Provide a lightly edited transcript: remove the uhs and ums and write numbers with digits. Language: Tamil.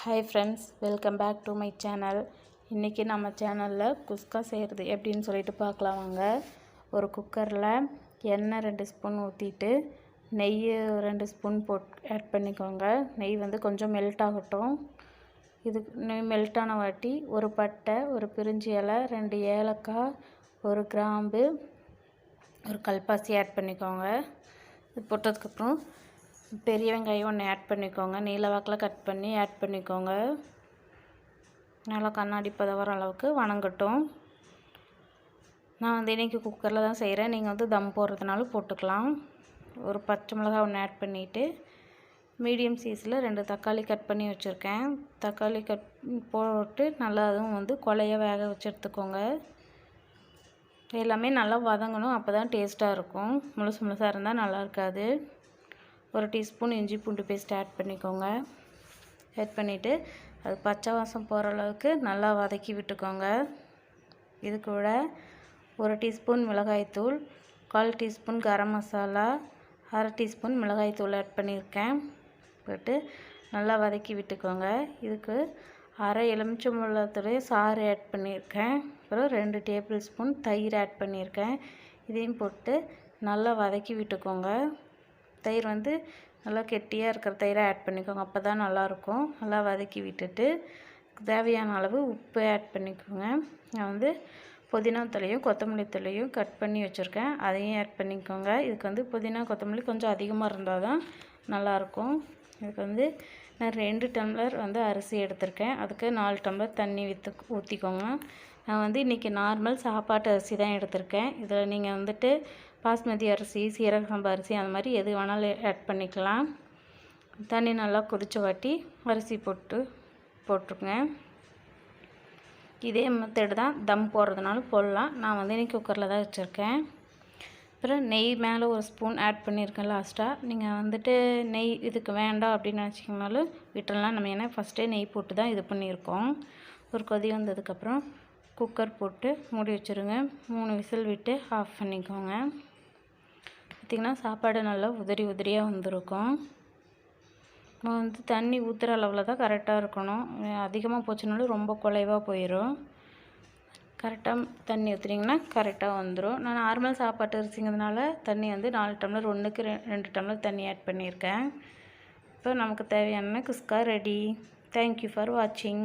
Hi friends, welcome back to my channel. இன்றைக்கி நம்ம சேனலில் குஸ்கா செய்கிறது எப்படின்னு சொல்லிட்டு பார்க்கலாம் வாங்க. ஒரு குக்கரில் எண்ணெய் 2 ஸ்பூன் ஊற்றிட்டு நெய் 2 ஸ்பூன் ஆட் பண்ணிக்கோங்க. நெய் வந்து கொஞ்சம் மெல்ட் ஆகட்டும். இது நெய் மெல்ட் ஆன வாட்டி ஒரு பட்டை, ஒரு பிரிஞ்சி இலை, 2 ஏலக்காய், ஒரு கிராம்பு, ஒரு கல்பாசி ஆட் பண்ணிக்கோங்க. இது போட்டதுக்கப்புறம் பெரிய வெங்காயம் 1 ஆட் பண்ணிக்கோங்க. நீல வாக்கில் கட் பண்ணி ஆட் பண்ணிக்கோங்க. நல்லா கண்ணாடி பதம் வர அளவுக்கு வணங்கட்டும். நான் வந்து இன்றைக்கி குக்கரில் தான் செய்கிறேன். நீங்கள் வந்து தம் போடுறதுனால போட்டுக்கலாம். ஒரு பச்சை மிளகாய் 1 ஆட் பண்ணிவிட்டு மீடியம் சைஸில் 2 தக்காளி கட் பண்ணி வச்சுருக்கேன். தக்காளி கட் போட்டு நல்லா அதுவும் வந்து கொலைய வேக வச்சு எடுத்துக்கோங்க. எல்லாமே நல்லா வதங்கணும், அப்போ தான் டேஸ்ட்டாக இருக்கும். முழுசாக இருந்தால் நல்லா இருக்காது. ஒரு டீஸ்பூன் இஞ்சி பூண்டு பேஸ்ட் ஆட் பண்ணிக்கோங்க. ஆட் பண்ணிவிட்டு அது பச்சை வாசம் போகிற அளவுக்கு நல்லா வதக்கி விட்டுக்கோங்க. இது கூட ஒரு டீஸ்பூன் மிளகாய்த்தூள், 1/4 டீஸ்பூன் கரம் மசாலா, 1/2 டீஸ்பூன் மிளகாய்த்தூள் ஆட் பண்ணியிருக்கேன். போட்டு நல்லா வதக்கி விட்டுக்கோங்க. இதுக்கு அரை எலுமிச்சம்பழத்துடைய சாறு ஆட் பண்ணியிருக்கேன். அப்புறம் 2 டேபிள் ஸ்பூன் தயிர் ஆட் பண்ணியிருக்கேன். இதையும் போட்டு நல்லா வதக்கி விட்டுக்கோங்க. தயிர் வந்து நல்லா கெட்டியாக இருக்கிற தயிரை ஆட் பண்ணிக்கோங்க, அப்போ தான் நல்லாயிருக்கும். நல்லா வதக்கி விட்டுட்டு தேவையான அளவு உப்பு ஆட் பண்ணிக்கோங்க. நான் வந்து புதினா தழையும் கொத்தமல்லி தழையும் கட் பண்ணி வச்சுருக்கேன், அதையும் ஆட் பண்ணிக்கோங்க. இதுக்கு வந்து புதினா கொத்தமல்லி கொஞ்சம் அதிகமாக இருந்தால் தான் நல்லாயிருக்கும். இதுக்கு வந்து நான் 2 டம்ளர் வந்து அரிசி எடுத்திருக்கேன். அதுக்கு 4 டம்ளர் தண்ணி ஊற்றிக்கோங்க. நான் வந்து இன்றைக்கி நார்மல் சாப்பாட்டு அரிசி தான் எடுத்திருக்கேன். இதில் நீங்கள் வந்துட்டு பாஸ்மதி அரிசி, சீரக சம்பா அரிசி அந்த மாதிரி எது வேணாலும் ஆட் பண்ணிக்கலாம். தண்ணி நல்லா கொதிச்ச வாட்டி அரிசி போட்டுருங்க. இதே மெத்தடு தான் தம் போடுறதுனால போடலாம். நான் வந்து இன்றைக்கி குக்கரில் தான் வச்சுருக்கேன். அப்புறம் நெய் மேலே ஒரு ஸ்பூன் ஆட் பண்ணியிருக்கேன் லாஸ்ட்டாக. நீங்கள் வந்துட்டு நெய் இதுக்கு வேண்டாம் அப்படின்னு நினச்சிங்கனாலும் விட்டுடலாம். நம்ம ஏன்னா ஃபஸ்ட்டே நெய் போட்டு தான் இது பண்ணியிருக்கோம். ஒரு கொதி வந்ததுக்கப்புறம் குக்கர் போட்டு மூடி வச்சுருங்க. 3 விசில் விட்டு ஆஃப் பண்ணிக்கோங்க. பார்த்திங்கன்னா சாப்பாடு நல்லா உதிரியாக வந்திருக்கும். நம்ம வந்து தண்ணி ஊற்றுற அளவில் தான் கரெக்டாக இருக்கணும். அதிகமாக போச்சுனாலும் ரொம்ப குலைவாக போயிடும். கரெக்டாக தண்ணி ஊற்றுனீங்கன்னா கரெக்டாக வந்துடும். நான் நார்மல் சாப்பாட்டு அரிசிங்கிறதுனால தண்ணி வந்து 4 டம்ளர் 1க்கு 2 டம்ளர் தண்ணி ஆட் பண்ணியிருக்கேன். இப்போ நமக்கு தேவையான குஸ்கா ரெடி. தேங்க்யூ ஃபார் வாட்சிங்.